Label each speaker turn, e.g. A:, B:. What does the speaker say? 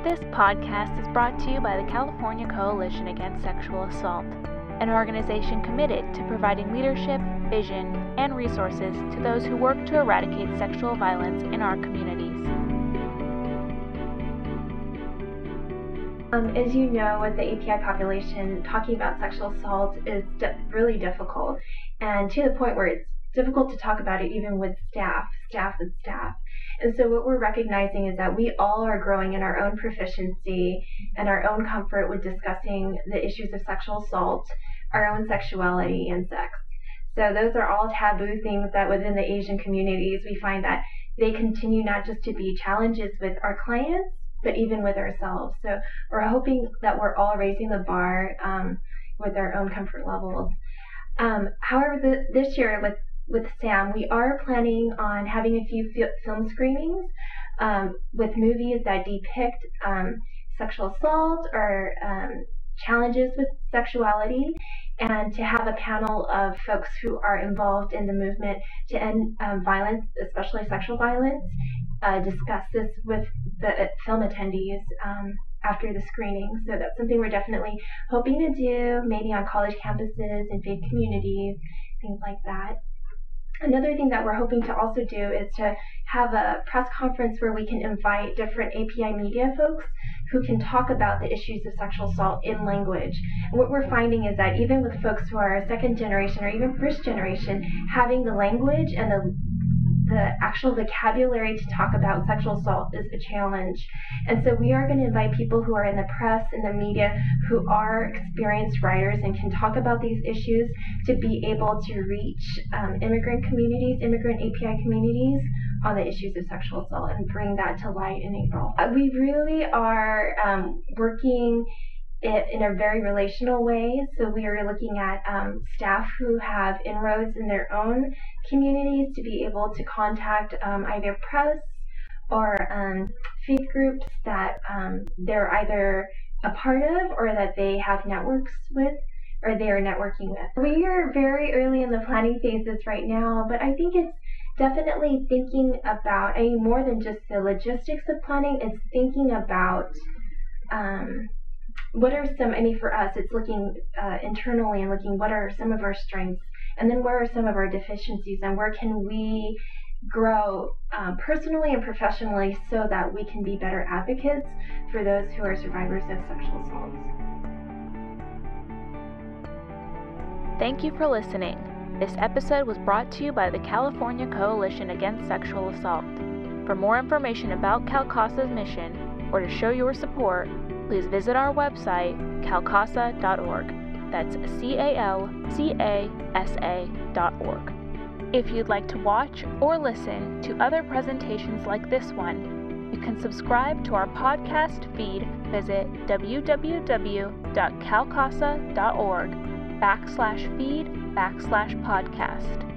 A: This podcast is brought to you by the California Coalition Against Sexual Assault, an organization committed to providing leadership, vision, and resources to those who work to eradicate sexual violence in our communities.
B: As you know, with the API population, talking about sexual assault is really difficult, and to the point where it's difficult to talk about it even with staff. And so what we're recognizing is that we all are growing in our own proficiency and our own comfort with discussing the issues of sexual assault, our own sexuality, and sex. So those are all taboo things that within the Asian communities, we find that they continue not just to be challenges with our clients, but even with ourselves. So we're hoping that we're all raising the bar with our own comfort levels. However, this year with SAAM, we are planning on having a few film screenings with movies that depict sexual assault or challenges with sexuality, and to have a panel of folks who are involved in the movement to end violence, especially sexual violence, discuss this with the film attendees after the screening. So that's something we're definitely hoping to do, maybe on college campuses and faith communities, things like that. Another thing that we're hoping to also do is to have a press conference where we can invite different API media folks who can talk about the issues of sexual assault in language. And what we're finding is that even with folks who are second generation or even first generation, having the language and the actual vocabulary to talk about sexual assault is a challenge. And so we are going to invite people who are in the press and the media who are experienced writers and can talk about these issues to be able to reach immigrant communities, immigrant API communities on the issues of sexual assault and bring that to light in April. We really are working in a very relational way. So we are looking at staff who have inroads in their own communities to be able to contact either press or faith groups that they're either a part of or that they have networks with or they are networking with. We are very early in the planning phases right now, but I think it's definitely thinking about, more than just the logistics of planning, it's thinking about what are some, for us, it's looking internally and looking what are some of our strengths, and then where are some of our deficiencies, and where can we grow personally and professionally so that we can be better advocates for those who are survivors of sexual assault.
A: Thank you for listening. This episode was brought to you by the California Coalition Against Sexual Assault. For more information about CalCASA's mission or to show your support, please visit our website, calcasa.org. That's calcasa.org. If you'd like to watch or listen to other presentations like this one, you can subscribe to our podcast feed. Visit www.calcasa.org/feed/podcast.